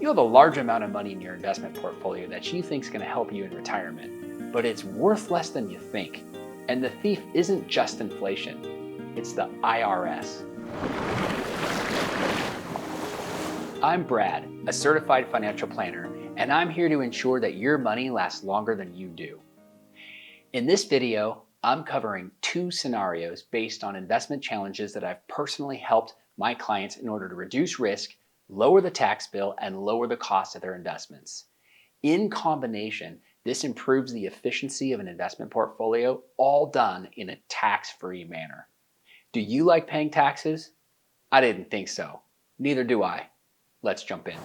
You have a large amount of money in your investment portfolio that you think is going to help you in retirement, but it's worth less than you think. And the thief isn't just inflation, it's the IRS. I'm Brad, a certified financial planner, and I'm here to ensure that your money lasts longer than you do. In this video, I'm covering two scenarios based on investment challenges that I've personally helped my clients in order to reduce risk, lower the tax bill, and lower the cost of their investments. In combination, this improves the efficiency of an investment portfolio, all done in a tax-free manner. Do you like paying taxes? I didn't think so. Neither do I. Let's jump in.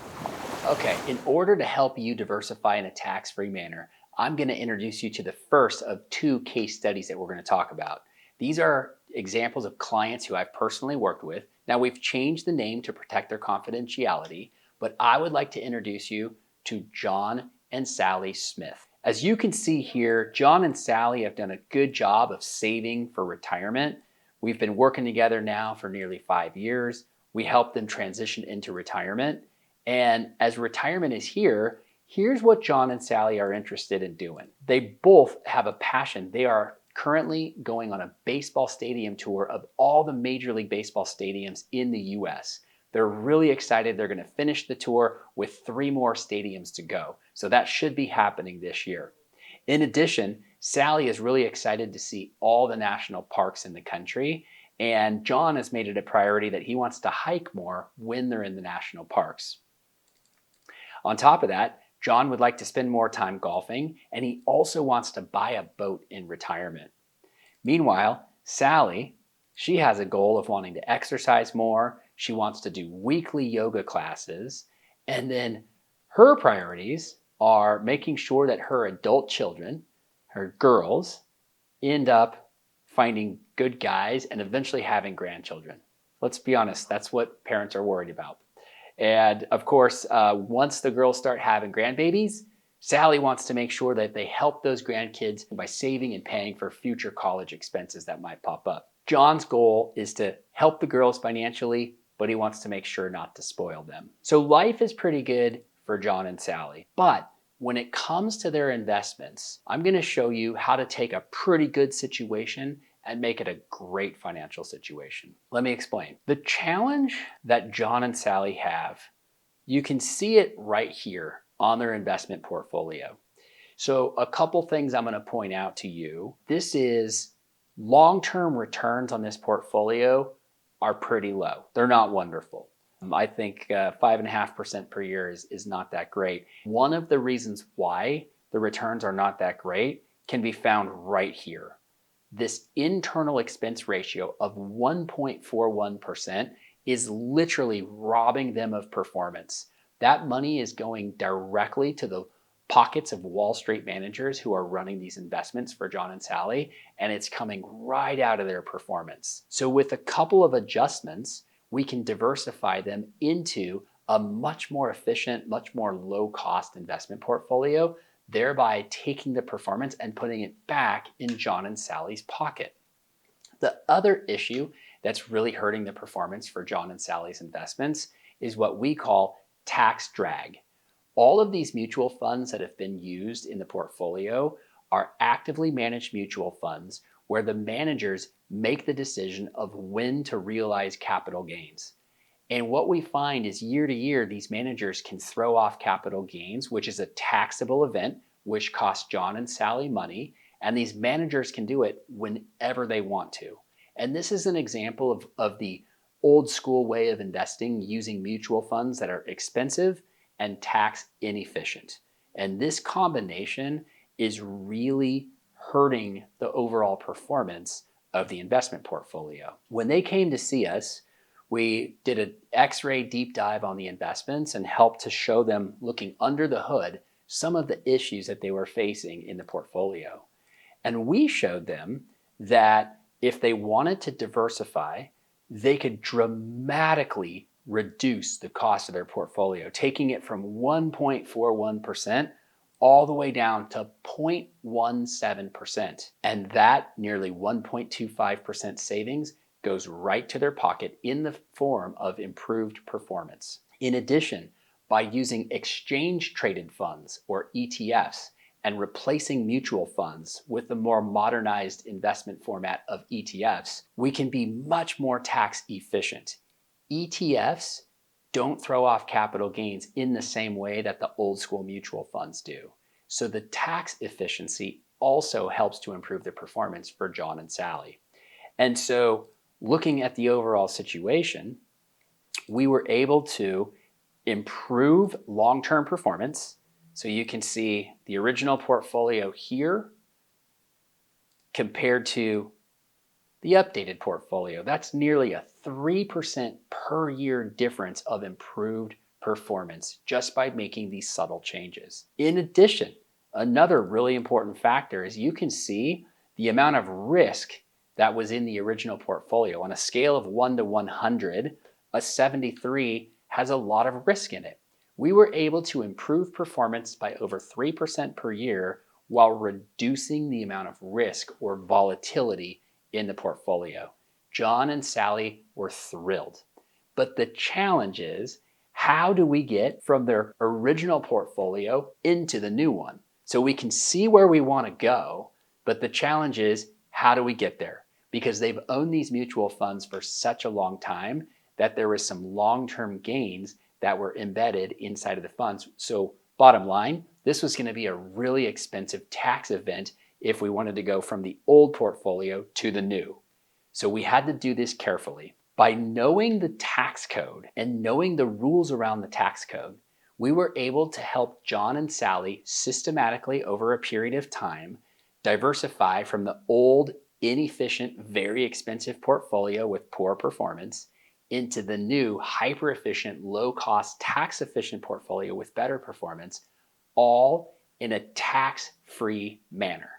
Okay, in order to help you diversify in a tax-free manner, I'm going to introduce you to the first of two case studies that we're going to talk about. These are examples of clients who I've personally worked with. Now, we've changed the name to protect their confidentiality, but I would like to introduce you to John and Sally Smith. As you can see here, John and Sally have done a good job of saving for retirement. We've been working together now for nearly 5 years. We helped them transition into retirement. And as retirement is here, here's what John and Sally are interested in doing. They both have a passion. They are currently going on a baseball stadium tour of all the Major League Baseball stadiums in the US. They're really excited. They're going to finish the tour with 3 more stadiums to go. So that should be happening this year. In addition, Sally is really excited to see all the national parks in the country. And John has made it a priority that he wants to hike more when they're in the national parks. On top of that, John would like to spend more time golfing, and he also wants to buy a boat in retirement. Meanwhile, Sally, she has a goal of wanting to exercise more. She wants to do weekly yoga classes. And then her priorities are making sure that her adult children, her girls, end up finding good guys and eventually having grandchildren. Let's be honest, that's what parents are worried about. And of course, once the girls start having grandbabies, Sally wants to make sure that they help those grandkids by saving and paying for future college expenses that might pop up. John's goal is to help the girls financially, but he wants to make sure not to spoil them. So life is pretty good for John and Sally. But when it comes to their investments, I'm going to show you how to take a pretty good situation and make it a great financial situation. Let me explain. The challenge that John and Sally have, you can see it right here on their investment portfolio. So a couple things I'm going to point out to you. This is long-term returns on this portfolio are pretty low. They're not wonderful. I think 5.5% per year is not that great. One of the reasons why the returns are not that great can be found right here. This internal expense ratio of 1.41% is literally robbing them of performance. That money is going directly to the pockets of Wall Street managers who are running these investments for John and Sally, and it's coming right out of their performance. So with a couple of adjustments, we can diversify them into a much more efficient, much more low-cost investment portfolio, thereby taking the performance and putting it back in John and Sally's pocket. The other issue that's really hurting the performance for John and Sally's investments is what we call tax drag. All of these mutual funds that have been used in the portfolio are actively managed mutual funds where the managers make the decision of when to realize capital gains. And what we find is year to year, these managers can throw off capital gains, which is a taxable event, which costs John and Sally money. And these managers can do it whenever they want to. And this is an example of the old school way of investing using mutual funds that are expensive and tax inefficient. And this combination is really hurting the overall performance of the investment portfolio. When they came to see us, we did an X-ray deep dive on the investments and helped to show them, looking under the hood, some of the issues that they were facing in the portfolio. And we showed them that if they wanted to diversify, they could dramatically reduce the cost of their portfolio, taking it from 1.41% all the way down to 0.17%. And that nearly 1.25% savings goes right to their pocket in the form of improved performance. In addition, by using exchange traded funds or ETFs and replacing mutual funds with the more modernized investment format of ETFs, we can be much more tax efficient. ETFs don't throw off capital gains in the same way that the old school mutual funds do. So the tax efficiency also helps to improve the performance for John and Sally. And so looking at the overall situation, we were able to improve long-term performance. So you can see the original portfolio here compared to the updated portfolio. That's nearly a 3% per year difference of improved performance just by making these subtle changes. In addition, another really important factor is you can see the amount of risk that was in the original portfolio. On a scale of 1 to 100, a 73 has a lot of risk in it. We were able to improve performance by over 3% per year while reducing the amount of risk or volatility in the portfolio. John and Sally were thrilled. But the challenge is, how do we get from their original portfolio into the new one? So we can see where we want to go, but the challenge is, how do we get there? Because they've owned these mutual funds for such a long time that there was some long-term gains that were embedded inside of the funds. So bottom line, this was going to be a really expensive tax event if we wanted to go from the old portfolio to the new. So we had to do this carefully. By knowing the tax code and knowing the rules around the tax code, we were able to help John and Sally systematically over a period of time diversify from the old, inefficient, very expensive portfolio with poor performance into the new, hyper-efficient, low-cost, tax-efficient portfolio with better performance, all in a tax-free manner.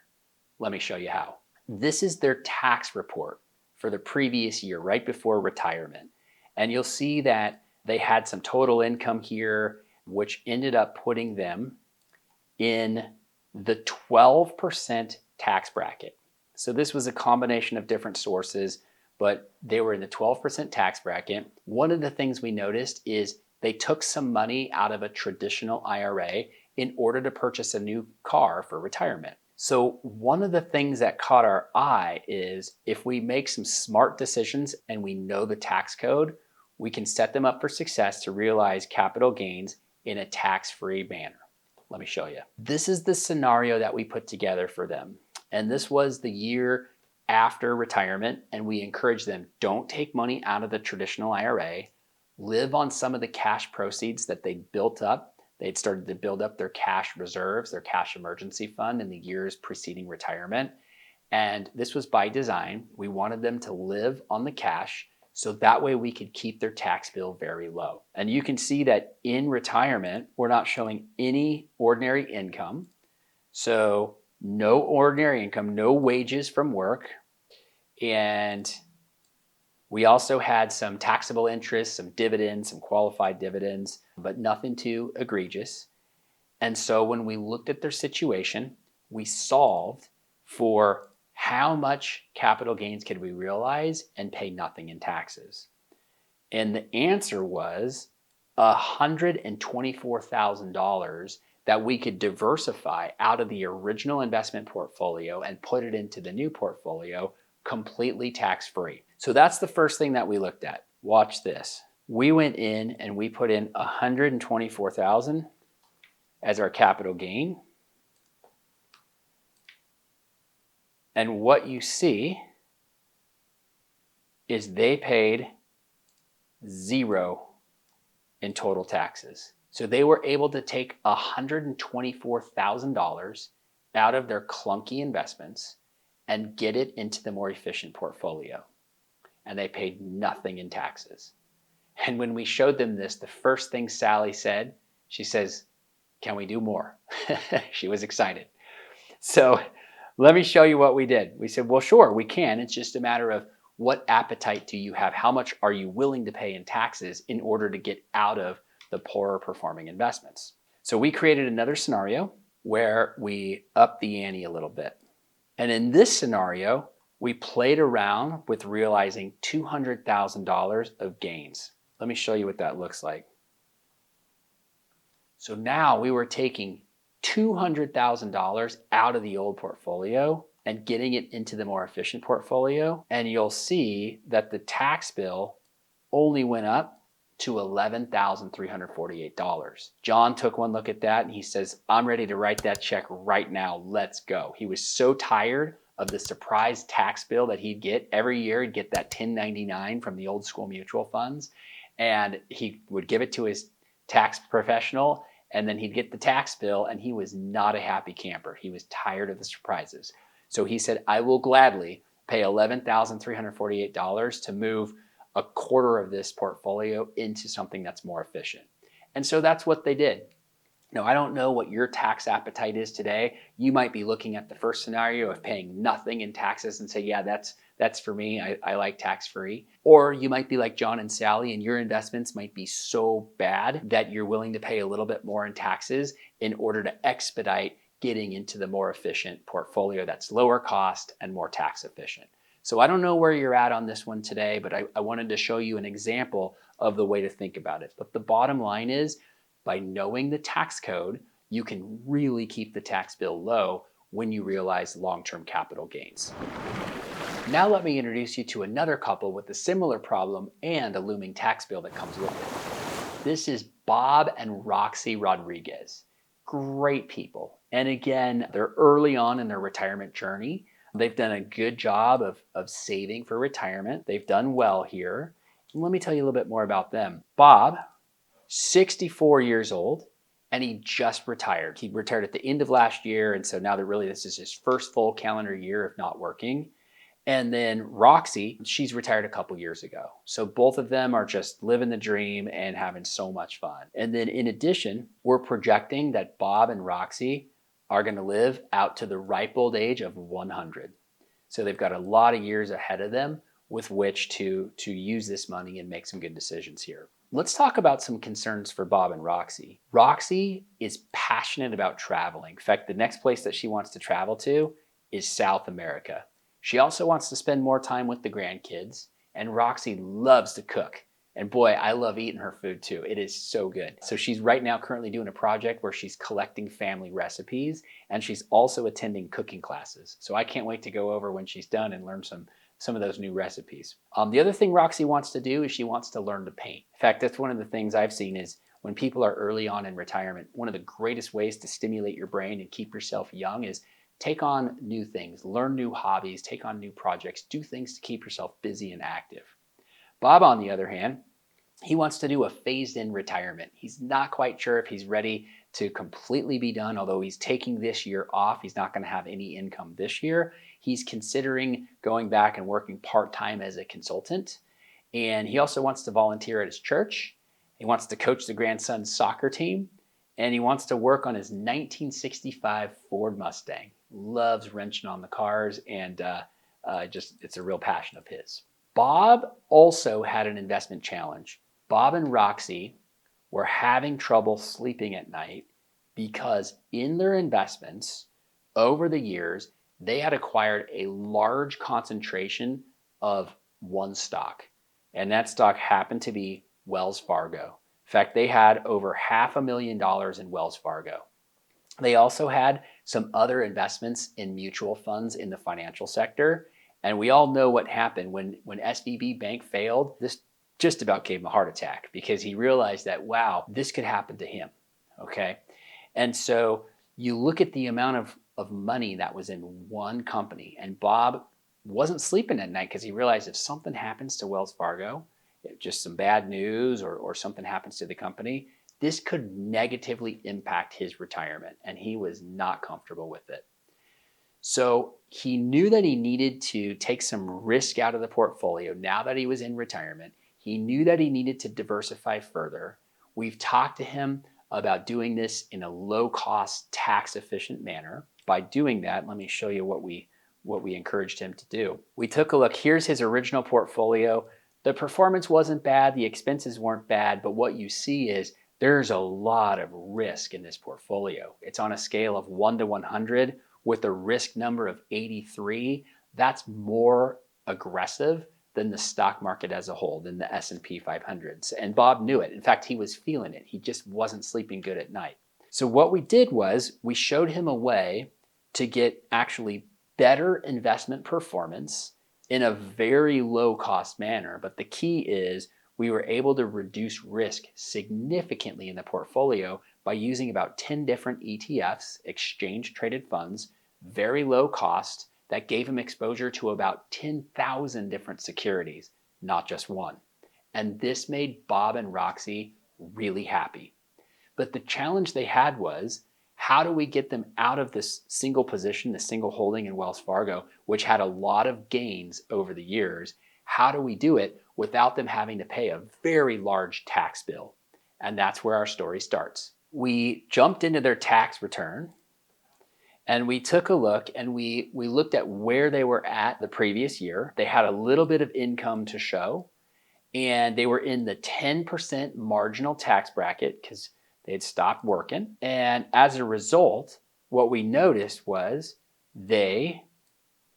Let me show you how. This is their tax report for the previous year, right before retirement. And you'll see that they had some total income here, which ended up putting them in the 12% tax bracket. So this was a combination of different sources, but they were in the 12% tax bracket. One of the things we noticed is they took some money out of a traditional IRA in order to purchase a new car for retirement. So one of the things that caught our eye is if we make some smart decisions and we know the tax code, we can set them up for success to realize capital gains in a tax-free manner. Let me show you. This is the scenario that we put together for them. And this was the year after retirement, and we encouraged them, don't take money out of the traditional IRA, live on some of the cash proceeds that they built up. They'd started to build up their cash reserves, their cash emergency fund in the years preceding retirement. And this was by design. We wanted them to live on the cash so that way we could keep their tax bill very low. And you can see that in retirement, we're not showing any ordinary income. So no ordinary income, no wages from work. And we also had some taxable interest, some dividends, some qualified dividends, but nothing too egregious. And so when we looked at their situation, we solved for how much capital gains could we realize and pay nothing in taxes. And the answer was $124,000 that we could diversify out of the original investment portfolio and put it into the new portfolio completely tax-free. So that's the first thing that we looked at. Watch this. We went in and we put in $124,000 as our capital gain. And what you see is they paid $0 in total taxes. So they were able to take $124,000 out of their clunky investments and get it into the more efficient portfolio. And they paid nothing in taxes. And when we showed them this, the first thing Sally said, she says, "Can we do more?" She was excited. So let me show you what we did. We said, well, sure, we can. It's just a matter of what appetite do you have? How much are you willing to pay in taxes in order to get out of the poorer performing investments? So we created another scenario where we upped the ante a little bit. And in this scenario, we played around with realizing $200,000 of gains. Let me show you what that looks like. So now we were taking $200,000 out of the old portfolio and getting it into the more efficient portfolio. And you'll see that the tax bill only went up to $11,348. John took one look at that and he says, I'm ready to write that check right now. Let's go. He was so tired of the surprise tax bill that he'd get every year. He'd get that 1099 from the old school mutual funds, and he would give it to his tax professional, and then he'd get the tax bill, and he was not a happy camper. He was tired of the surprises. So he said, I will gladly pay $11,348 to move a quarter of this portfolio into something that's more efficient. And so that's what they did. Now, I don't know what your tax appetite is today. You might be looking at the first scenario of paying nothing in taxes and say, yeah, that's for me. I like tax-free. Or you might be like John and Sally, and your investments might be so bad that you're willing to pay a little bit more in taxes in order to expedite getting into the more efficient portfolio that's lower cost and more tax efficient. So I don't know where you're at on this one today, but I wanted to show you an example of the way to think about it. But the bottom line is, by knowing the tax code, you can really keep the tax bill low when you realize long-term capital gains. Now let me introduce you to another couple with a similar problem and a looming tax bill that comes with it. This is Bob and Roxy Rodriguez. Great people. And again, they're early on in their retirement journey. They've done a good job of saving for retirement. They've done well here. And let me tell you a little bit more about them. Bob, 64 years old, and he just retired. He retired at the end of last year, and so now that really this is his first full calendar year of not working. And then Roxy, she's retired a couple years ago. So both of them are just living the dream and having so much fun. And then in addition, we're projecting that Bob and Roxy are going to live out to the ripe old age of 100. So they've got a lot of years ahead of them with which to use this money and make some good decisions here. Let's talk about some concerns for Bob and Roxy. Roxy is passionate about traveling. In fact, the next place that she wants to travel to is South America. She also wants to spend more time with the grandkids, and Roxy loves to cook. And boy, I love eating her food too. It is so good. So she's right now currently doing a project where she's collecting family recipes, and she's also attending cooking classes. So I can't wait to go over when she's done and learn some of those new recipes. The other thing Roxy wants to do is she wants to learn to paint. In fact, that's one of the things I've seen is when people are early on in retirement, one of the greatest ways to stimulate your brain and keep yourself young is take on new things, learn new hobbies, take on new projects, do things to keep yourself busy and active. Bob, on the other hand, he wants to do a phased-in retirement. He's not quite sure if he's ready to completely be done, although he's taking this year off. He's not going to have any income this year. He's considering going back and working part-time as a consultant. And he also wants to volunteer at his church. He wants to coach the grandson's soccer team. And he wants to work on his 1965 Ford Mustang. Loves wrenching on the cars, and it's a real passion of his. Bob also had an investment challenge. Bob and Roxy were having trouble sleeping at night because in their investments over the years, they had acquired a large concentration of one stock. And that stock happened to be Wells Fargo. In fact, they had over $500,000 in Wells Fargo. They also had some other investments in mutual funds in the financial sector. And we all know what happened when SVB Bank failed. This just about gave him a heart attack because he realized that, wow, this could happen to him, okay? And so you look at the amount of money that was in one company, and Bob wasn't sleeping at night because he realized if something happens to Wells Fargo, just some bad news or something happens to the company, this could negatively impact his retirement, and he was not comfortable with it. So he knew that he needed to take some risk out of the portfolio now that he was in retirement. He knew that he needed to diversify further. We've talked to him about doing this in a low-cost, tax-efficient manner. By doing that, let me show you what we encouraged him to do. We took a look. Here's his original portfolio. The performance wasn't bad. The expenses weren't bad. But what you see is there's a lot of risk in this portfolio. It's on a scale of 1 to 100 with a risk number of 83. That's more aggressive than the stock market as a whole, than the S&P 500. And Bob knew it. In fact, he was feeling it. He just wasn't sleeping good at night. So what we did was we showed him a way to get actually better investment performance in a very low cost manner. But the key is we were able to reduce risk significantly in the portfolio by using about 10 different ETFs, exchange traded funds, very low cost, that gave him exposure to about 10,000 different securities, not just one. And this made Bob and Roxy really happy. But the challenge they had was, how do we get them out of this single position, the single holding in Wells Fargo, which had a lot of gains over the years? How do we do it without them having to pay a very large tax bill? And that's where our story starts. We jumped into their tax return and we took a look and we looked at where they were at the previous year. They had a little bit of income to show, and they were in the 10% marginal tax bracket because they had stopped working. And as a result, what we noticed was they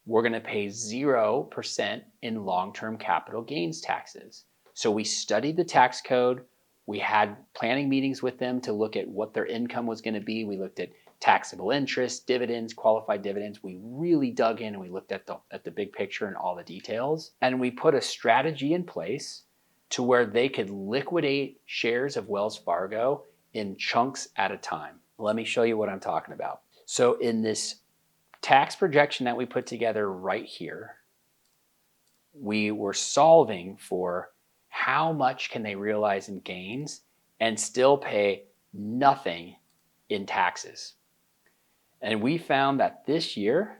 were going to pay 0% in long-term capital gains taxes. So we studied the tax code. We had planning meetings with them to look at what their income was going to be. We looked at taxable interest, dividends, qualified dividends. We really dug in and we looked at the big picture and all the details. And we put a strategy in place to where they could liquidate shares of Wells Fargo in chunks at a time. Let me show you what I'm talking about. So in this tax projection that we put together right here, we were solving for how much can they realize in gains and still pay nothing in taxes. And we found that this year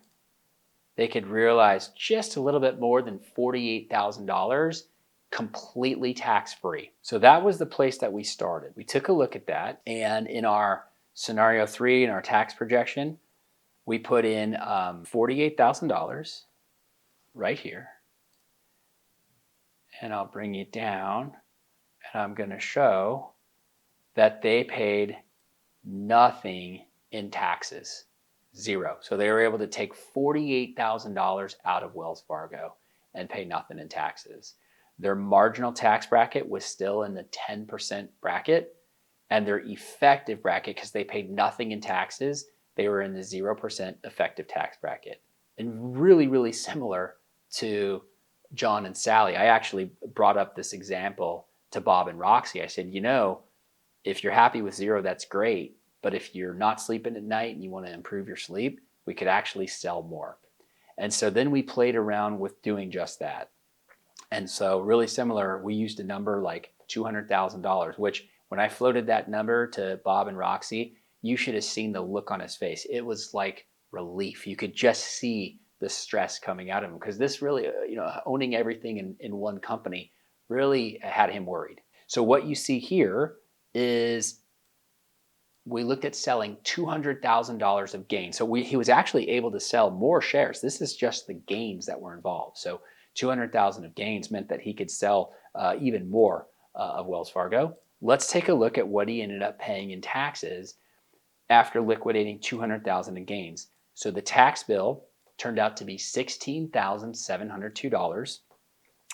they could realize just a little bit more than $48,000 completely tax-free. So that was the place that we started. We took a look at that, and in our scenario 3, in our tax projection, we put in $48,000 right here. And I'll bring it down, and I'm going to show that they paid nothing in taxes, 0. So they were able to take $48,000 out of Wells Fargo and pay nothing in taxes. Their marginal tax bracket was still in the 10% bracket, and their effective bracket, because they paid nothing in taxes, they were in the 0% effective tax bracket. And really, really similar to John and Sally. I actually brought up this example to Bob and Roxy. I said, if you're happy with 0, that's great. But if you're not sleeping at night and you want to improve your sleep, we could actually sell more. And so then we played around with doing just that. And so really similar, we used a number like $200,000, which when I floated that number to Bob and Roxy, you should have seen the look on his face. It was like relief. You could just see the stress coming out of him, because this really, owning everything in one company really had him worried. So what you see here is we looked at selling $200,000 of gain. So he was actually able to sell more shares. This is just the gains that were involved. So 200,000 of gains meant that he could sell even more of Wells Fargo. Let's take a look at what he ended up paying in taxes after liquidating 200,000 in gains. So the tax bill turned out to be $16,702,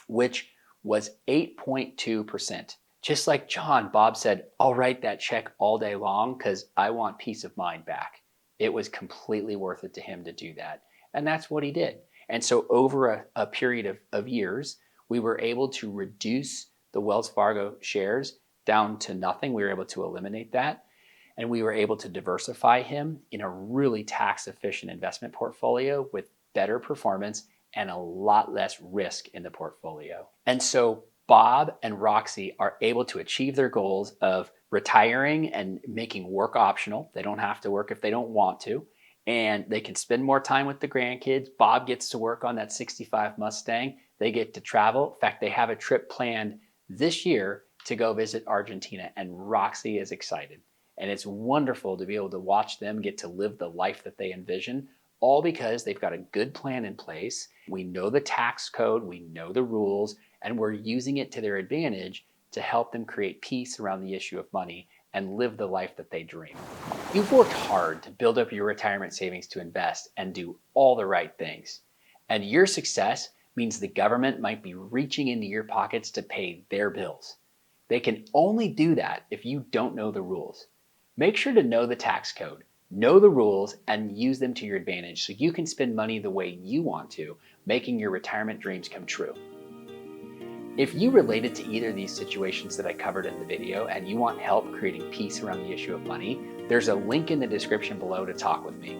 which was 8.2%. Just like John, Bob said, I'll write that check all day long because I want peace of mind back. It was completely worth it to him to do that. And that's what he did. And so over a period of years, we were able to reduce the Wells Fargo shares down to nothing. We were able to eliminate that. And we were able to diversify him in a really tax-efficient investment portfolio with better performance and a lot less risk in the portfolio. And so Bob and Roxy are able to achieve their goals of retiring and making work optional. They don't have to work if they don't want to. And they can spend more time with the grandkids. Bob gets to work on that 65 Mustang. They get to travel. In fact, they have a trip planned this year to go visit Argentina, and Roxy is excited. And it's wonderful to be able to watch them get to live the life that they envision, all because they've got a good plan in place. We know the tax code, we know the rules, and we're using it to their advantage to help them create peace around the issue of money and live the life that they dream. You've worked hard to build up your retirement savings to invest and do all the right things. And your success means the government might be reaching into your pockets to pay their bills. They can only do that if you don't know the rules. Make sure to know the tax code, know the rules, and use them to your advantage so you can spend money the way you want to, making your retirement dreams come true. If you related to either of these situations that I covered in the video and you want help creating peace around the issue of money, there's a link in the description below to talk with me.